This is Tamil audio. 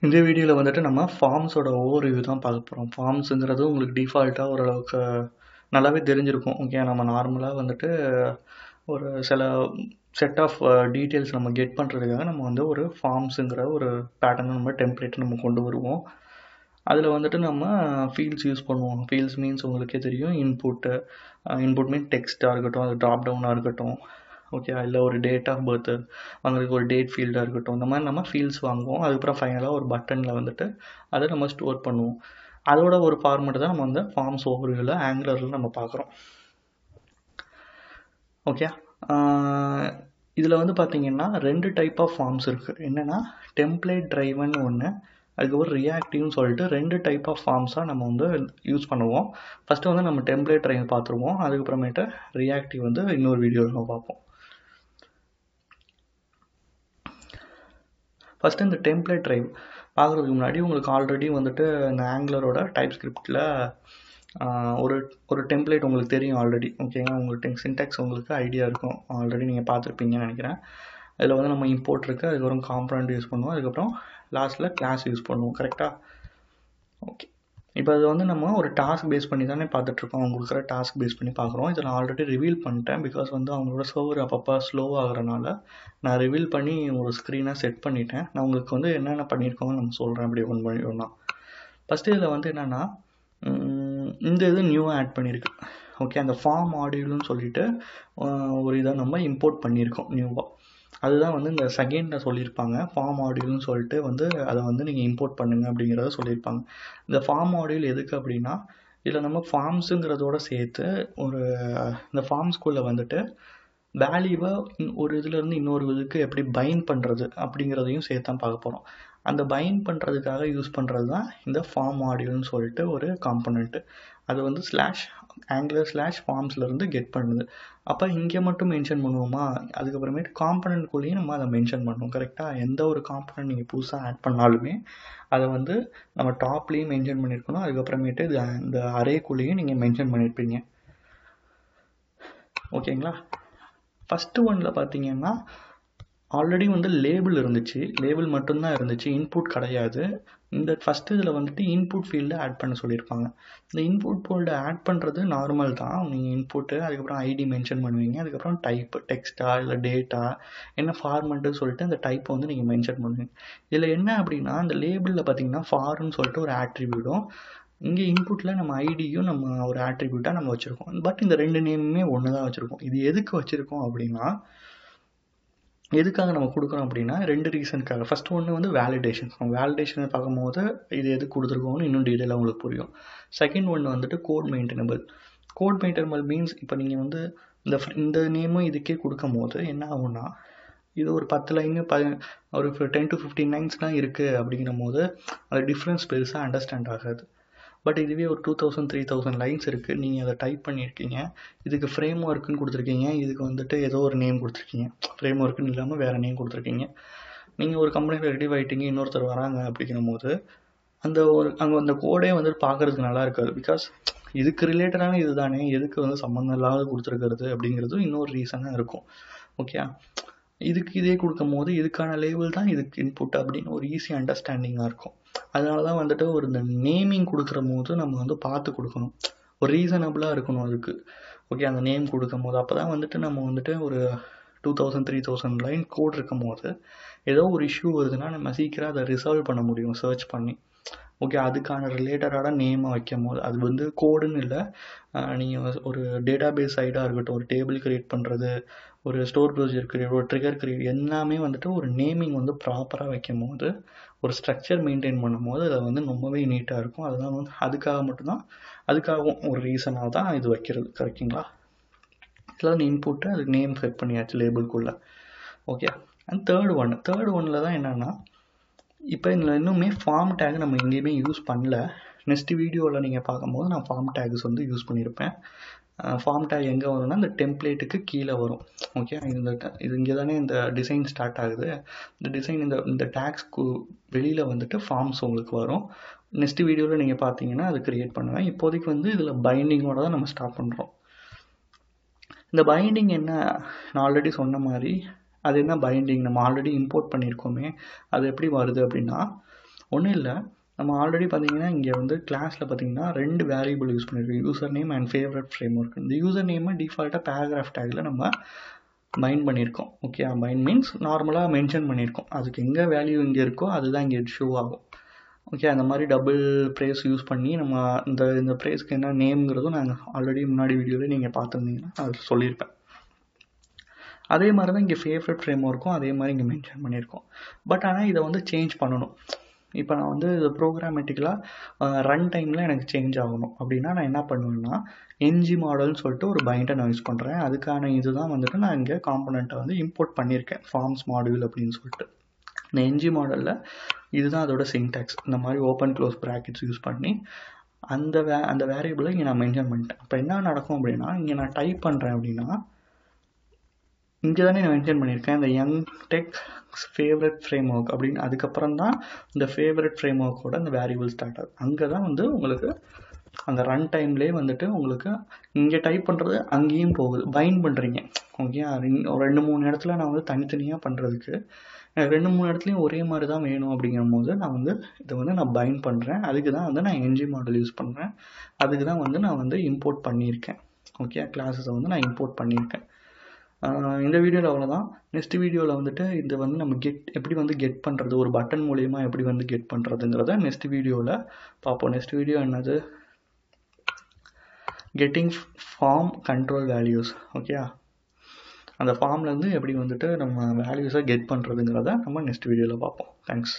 இந்த வீடியோவில் வந்துட்டு நம்ம ஃபார்ம்ஸோட ஓவர்வியூ தான் பார்க்க போகிறோம். ஃபார்ம்ஸுங்கிறது உங்களுக்கு டிஃபால்ட்டாக ஓரளவுக்கு நல்லாவே தெரிஞ்சிருக்கும். ஓகே, நம்ம நார்மலாக வந்துட்டு ஒரு சில செட் ஆஃப் டீட்டெயில்ஸ் நம்ம கெட் பண்ணுறதுக்காக நம்ம வந்து ஒரு ஃபார்ம்ஸுங்கிற ஒரு பேட்டர்னை நம்ம டெம்ப்ளேட்டை நம்ம கொண்டு வருவோம். அதில் வந்துட்டு நம்ம ஃபீல்ட்ஸ் யூஸ் பண்ணுவோம். ஃபீல்ட்ஸ் மீன்ஸ் உங்களுக்கே தெரியும், இன்புட் மீன் டெக்ஸ்ட்டாக இருக்கட்டும், அது ட்ராப் டவுனாக இருக்கட்டும், ஓகே, இல்லை ஒரு டேட் ஆஃப் பர்த்து வாங்குறதுக்கு ஒரு டேட் ஃபீல்டாக இருக்கட்டும், இந்த மாதிரி நம்ம ஃபீல்ட்ஸ் வாங்குவோம். அதுக்கப்புறம் ஃபைனலாக ஒரு பட்டனில் வந்துட்டு அதை நம்ம ஸ்டோர் பண்ணுவோம். அதோட ஒரு ஃபார்மெட்டு தான் நம்ம வந்து ஃபார்ம்ஸ் ஓவர்வியூவில் ஆங்குலரில் நம்ம பார்க்குறோம். ஓகே, இதில் வந்து பார்த்திங்கன்னா 2 டைப் ஆஃப் ஃபார்ம்ஸ் இருக்குது. என்னென்னா டெம்ப்ளேட் ட்ரைவன் ஒன்று, அதுக்கப்புறம் ரியாக்டிவ்னு சொல்லிட்டு 2 டைப் ஆஃப் ஃபார்ம்ஸாக நம்ம வந்து யூஸ் பண்ணுவோம். ஃபஸ்ட்டு வந்து நம்ம டெம்ப்ளேட் ட்ரைவ் பார்த்துருவோம். அதுக்கப்புறமேட்டு ரியாக்டிவ் வந்து இன்னொரு வீடியோவில் நம்ம பார்ப்போம். ஃபஸ்ட்டு இந்த டெம்ப்ளேட் ட்ரைவ் பார்க்குறதுக்கு முன்னாடி உங்களுக்கு ஆல்ரெடி வந்துட்டு இந்த ஆங்குலரோட டைப் ஸ்கிரிப்டில் ஒரு டெம்ப்ளேட் உங்களுக்கு தெரியும் ஆல்ரெடி. ஓகேங்களா, உங்களுக்கு சின்டாக்ஸ் உங்களுக்கு ஐடியா இருக்கும், ஆல்ரெடி நீங்கள் பார்த்துருப்பீங்கன்னு நினைக்கிறேன். அதில் வந்து நம்ம இம்போர்ட் இருக்குது, அதுக்கப்புறம் காம்பனண்ட் யூஸ் பண்ணுவோம், அதுக்கப்புறம் லாஸ்ட்டில் கிளாஸ் யூஸ் பண்ணுவோம். கரெக்டாக? ஓகே, இப்போ அது வந்து நம்ம ஒரு டாஸ்க் பேஸ் பண்ணி தானே பார்த்துட்ருக்கோம். அவங்க கொடுக்குற டாஸ்க் பேஸ் பண்ணி பார்க்குறோம். இதை நான் ஆல்ரெடி ரிவீல் பண்ணிட்டேன். பிகாஸ் வந்து அவங்களோட சர்வர் அப்பப்போ ஸ்லோவாகிறனால நான் ரிவீல் பண்ணி ஒரு ஸ்க்ரீனாக செட் பண்ணிட்டேன். நான் உங்களுக்கு வந்து என்னென்ன பண்ணியிருக்கோன்னு நம்ம சொல்கிறேன். அப்படி ஒன்று பண்ணிடுவோம்னா, ஃபஸ்ட்டு இதில் வந்து என்னென்னா இந்த இது நியூவாக ஆட் பண்ணியிருக்கு. ஓகே, அந்த ஃபார்ம் மாடியூல்னு சொல்லிட்டு ஒரு இதை நம்ம இம்போர்ட் பண்ணியிருக்கோம் நியூவாக. அதுதான் வந்து இந்த செகண்டில் சொல்லியிருப்பாங்க. ஃபார்ம் மாடியூல்னு சொல்லிட்டு வந்து அதை வந்து நீங்கள் இம்போர்ட் பண்ணுங்கள் அப்படிங்கிறத சொல்லியிருப்பாங்க. இந்த ஃபார்ம் மாடியூல் எதுக்கு அப்படின்னா, இதில் நம்ம ஃபார்ம்ஸுங்கிறதோட சேர்த்து இந்த ஃபார்ம்ஸ்குள்ளே வந்துட்டு வேல்யூவை ஒரு இதுலேருந்து இன்னொரு இதுக்கு எப்படி பைண்ட் பண்ணுறது அப்படிங்கிறதையும் சேர்த்து தான் பார்க்க போகிறோம். அந்த பைண்ட் பண்ணுறதுக்காக யூஸ் பண்ணுறது தான் இந்த ஃபார்ம் மாடியூல்னு சொல்லிட்டு ஒரு காம்பனண்ட்டு. அது வந்து /angular/forms கெட் பண்ணுது. அப்போ இங்கே மட்டும் மென்ஷன் பண்ணுவோமா, அதுக்கப்புறமேட்டு காம்பனண்ட்குள்ளேயும் நம்ம அதை மென்ஷன் பண்ணுவோம். கரெக்டாக? எந்த ஒரு காம்பனண்ட் நீங்கள் புதுசாக ஆட் பண்ணாலுமே அதை வந்து நம்ம டாப்லேயும் மென்ஷன் பண்ணியிருக்கணும், அதுக்கப்புறமேட்டு இந்த அரேக்குள்ளேயும் நீங்கள் மென்ஷன் பண்ணியிருப்பீங்க. ஓகேங்களா? ஃபஸ்ட்டு ஒன்றில் பார்த்தீங்கன்னா ஆல்ரெடி வந்து லேபிள் இருந்துச்சு, லேபிள் மட்டும்தான் இருந்துச்சு, இன்புட் கிடையாது. இந்த ஃபஸ்ட்டு இதில் வந்துட்டு இன்புட் ஃபீல்டை ஆட் பண்ண சொல்லியிருப்பாங்க. இந்த இன்புட் ஃபீல்டை ஆட் பண்ணுறது நார்மல் தான். நீங்கள் இன்புட்டு, அதுக்கப்புறம் ஐடி மென்ஷன் பண்ணுவீங்க, அதுக்கப்புறம் டைப்பு டெக்ஸ்ட்டா இல்லை டேட்டா என்ன ஃபார்மெட்டுன்னு சொல்லிட்டு அந்த டைப்பை வந்து நீங்கள் மென்ஷன் பண்ணுவீங்க. இதில் என்ன அப்படின்னா, இந்த லேபிளில் பார்த்தீங்கன்னா ஃபார்ம்னு சொல்லிட்டு ஒரு ஆட்ரிபியூட்டும், இங்கே இன்புட்டில் நம்ம ஐடியும் நம்ம ஒரு ஆட்ரிபியூட்டாக நம்ம வச்சுருக்கோம். பட் இந்த 2 நேமுமே ஒன்று தான் வச்சுருக்கோம். இது எதுக்கு வச்சுருக்கோம் அப்படின்னா, எதுக்காக நம்ம கொடுக்குறோம் அப்படின்னா 2 ரீசனுக்காக. ஃபஸ்ட்டு ஒன்று வந்து வேலிடேஷன். வேலிடேஷனை பார்க்கும்போது இது எதுக்கு கொடுத்துருக்கோம்னு இன்னும் டீட்டெயிலாக உங்களுக்கு புரியும். செகண்ட் ஒன்று வந்துட்டு code maintainable. Code maintainable means இப்போ நீங்கள் வந்து இந்த நேமும் இதுக்கே கொடுக்கும் போது என்ன ஆகும்னா, இது ஒரு 10 லைனு ஒரு 10 to 15 லைன்ஸ் தான் இருக்குது அப்படிங்கிற போது அந்த டிஃப்ரென்ஸ் பெருசாக அண்டர்ஸ்டாண்ட் ஆகாது. பட் இதுவே ஒரு 2000-3000 லைன்ஸ் இருக்குது, நீங்கள் அதை டைப் பண்ணியிருக்கீங்க, இதுக்கு ஃப்ரேம் ஒர்க்குன்னு கொடுத்துருக்கீங்க, இதுக்கு வந்துட்டு ஏதோ ஒரு நேம் கொடுத்துருக்கீங்க, ஃப்ரேம் ஒர்க்குன்னு இல்லாமல் வேறு நேம் கொடுத்துருக்கீங்க. நீங்கள் ஒரு கம்பெனியில் ரெடி ஆகிட்டீங்க, இன்னொருத்தர் வராங்க அப்படிங்கிற போது அங்கே அந்த கோடே வந்துட்டு பார்க்குறதுக்கு நல்லா இருக்காது. பிகாஸ் இதுக்கு ரிலேட்டடான இது தானே, எதுக்கு வந்து சம்மந்தம் இல்லாத கொடுத்துருக்கிறது அப்படிங்கிறது இன்னொரு ரீசனாக இருக்கும். ஓகே, இதுக்கு இதே கொடுக்கும் போது இதுக்கான லேபிள் தான் இதுக்கு இன்புட் அப்படின்னு ஒரு ஈஸி அண்டர்ஸ்டாண்டிங்காக இருக்கும். அதனால தான் வந்துட்டு இந்த நேமிங் கொடுக்குற போது நம்ம வந்து பார்த்து கொடுக்கணும், ஒரு ரீசனபிளாக இருக்கணும் அதுக்கு. ஓகே, அந்த நேம் கொடுக்கும் போது அப்போ தான் வந்துட்டு நம்ம வந்துட்டு ஒரு 2000-3000 லைன் கோட் இருக்கும் போது ஏதோ ஒரு இஷ்யூ வருதுன்னா நம்ம சீக்கிரம் அதை ரிசால்வ் பண்ண முடியும் சர்ச் பண்ணி. ஓகே, அதுக்கான ரிலேட்டடான நேமை வைக்கும் போது அது வந்து கோடுன்னு இல்லை, நீங்கள் ஒரு டேட்டா பேஸ் சைடாக இருக்கட்டும், ஒரு டேபிள் க்ரியேட் பண்ணுறது, ஒரு ஸ்டோர் ப்ரொசீஜர் க்ரியேட், ஒரு ட்ரிகர் க்ரியேட், எல்லாமே வந்துட்டு ஒரு நேமிங் வந்து ப்ராப்பராக வைக்கும் போது, ஒரு ஸ்ட்ரக்சர் மெயின்டைன் பண்ணும் போது அதை வந்து ரொம்பவே நீட்டாக இருக்கும். அதெல்லாம் வந்து அதுக்காகவும் ஒரு ரீசனாக தான் இது வைக்கிறது. கரெக்டுங்களா? இதெல்லாம் இன்புட்டு, அதுக்கு நேம் செட் பண்ணியாச்சு லேபிள்குள்ளே. ஓகே, அண்ட் தேர்ட் ஒன்னில் தான் என்னென்னா, இப்போ இதில் இன்னுமே ஃபார்ம் டேக் நம்ம எங்கேயுமே யூஸ் பண்ணல. நெக்ஸ்ட் வீடியோவில் நீங்கள் பார்க்கும்போது நான் ஃபார்ம் டேக்ஸ் வந்து யூஸ் பண்ணியிருப்பேன். ஃபார்ம் டேக் எங்கே வரும்னா இந்த டெம்ப்ளேட்டுக்கு கீழே வரும். ஓகே, இது இங்கே தானே இந்த டிசைன் ஸ்டார்ட் ஆகுது. இந்த டிசைன் இந்த டேக்ஸ்க்கு வெளியில் வந்துட்டு ஃபார்ம்ஸ் உங்களுக்கு வரும். நெக்ஸ்ட் வீடியோவில் நீங்கள் பார்த்தீங்கன்னா அது க்ரியேட் பண்ணுவேன். இப்போதைக்கு வந்து இதில் பைண்டிங்கோட தான் நம்ம ஸ்டார்ட் பண்ணுறோம். இந்த பைண்டிங் என்ன, நான் ஆல்ரெடி சொன்ன மாதிரி அது என்ன பைண்டிங், நம்ம ஆல்ரெடி இம்போர்ட் பண்ணியிருக்கோமே, அது எப்படி வருது அப்படின்னா, ஒன்றும் இல்லை, நம்ம ஆல்ரெடி பார்த்தீங்கன்னா இங்கே வந்து கிளாஸில் பார்த்தீங்கன்னா 2 வேரியபிள் யூஸ் பண்ணியிருக்கோம், user name and favourite frame work. இந்த யூசர் நேமை டிஃபால்ட்டாக பேராகிராஃப் டேக்கில் நம்ம பைண்ட் பண்ணியிருக்கோம். ஓகே, பைண்ட் மீன்ஸ் நார்மலாக மென்ஷன் பண்ணியிருக்கோம். அதுக்கு எங்கே வேல்யூ இங்கே இருக்கோ அதுதான் இங்கே ஷோ ஆகும். ஓகே, அந்த மாதிரி டபுள் ப்ரேஸ் யூஸ் பண்ணி நம்ம இந்த ப்ரேஸ்க்கு என்ன நேம்ங்கிறதும் நாங்கள் ஆல்ரெடி முன்னாடி வீடியோவில் நீங்கள் பார்த்துருந்தீங்கன்னா அது சொல்லியிருப்பேன். அதே மாதிரி தான் இங்கே ஃபேவரட் ஃப்ரேம் ஒர்க்கும் அதே மாதிரி இங்கே மென்ஷன் பண்ணியிருக்கோம். பட் ஆனால் இதை வந்து சேஞ்ச் பண்ணணும். இப்போ நான் வந்து இது ப்ரோக்ராமேட்டிக்கலாக ரன் டைமில் எனக்கு சேஞ்ச் ஆகணும் அப்படின்னா நான் என்ன பண்ணுவேன்னா ng மாடல்னு சொல்லிட்டு ஒரு பைண்டை நான் யூஸ் பண்ணுறேன். அதுக்கான இதுதான் வந்துட்டு நான் இங்கே காம்பனண்ட்டை வந்து இம்போர்ட் பண்ணியிருக்கேன், ஃபார்ம்ஸ் மாடியூல் அப்படின்னு சொல்லிட்டு. இந்த ng மாடலில் இதுதான் அதோட சின்டாக்ஸ். இந்த மாதிரி ஓப்பன் க்ளோஸ் ப்ராக்கெட்ஸ் யூஸ் பண்ணி அந்த வேரியபிளை இங்கே நான் மென்ஷன் பண்ணிட்டேன். இப்போ என்ன நடக்கும் அப்படின்னா இங்கே நான் டைப் பண்ணுறேன் அப்படின்னா இங்கே தானே நான் மென்ஷன் பண்ணியிருக்கேன் இந்த young tech favourite frame work அப்படின்னு. அதுக்கப்புறம் தான் இந்த ஃபேவரட் ஃப்ரேம் ஒர்க்கோட அந்த வேரியபிள் ஸ்டார்ட் ஆகுது. அங்கே தான் வந்து உங்களுக்கு அந்த ரன் டைம்லேயே வந்துட்டு உங்களுக்கு இங்கே டைப் பண்ணுறது அங்கேயும் போகுது, பைண்ட் பண்ணுறீங்க. ஓகே, ஒரு 2-3 இடத்துல நான் வந்து தனித்தனியாக பண்ணுறதுக்கு எனக்கு 2-3 இடத்துலையும் ஒரே மாதிரி தான் வேணும். அப்படிங்கிற போது நான் வந்து இதை வந்து நான் பைண்ட் பண்ணுறேன். அதுக்கு தான் வந்து நான் ng மாடல் யூஸ் பண்ணுறேன். அதுக்கு தான் வந்து நான் வந்து இம்போர்ட் பண்ணியிருக்கேன். ஓகே, கிளாஸஸை வந்து நான் இம்போர்ட் பண்ணியிருக்கேன். இந்த வீடியோவில் அவ்வளோதான். நெக்ஸ்ட் வீடியோவில் வந்துட்டு இது வந்து நம்ம எப்படி வந்து கெட் பண்ணுறது, ஒரு பட்டன் மூலயமா எப்படி வந்து கெட் பண்ணுறதுங்கிறத நெக்ஸ்ட் வீடியோவில் பார்ப்போம். நெக்ஸ்ட் வீடியோ என்னது, getting form control values. Okay, அந்த ஃபார்ம்லேருந்து எப்படி வந்துட்டு நம்ம வேல்யூஸை கெட் பண்ணுறதுங்கிறத நம்ம நெக்ஸ்ட் வீடியோவில் பார்ப்போம். தேங்க்ஸ்.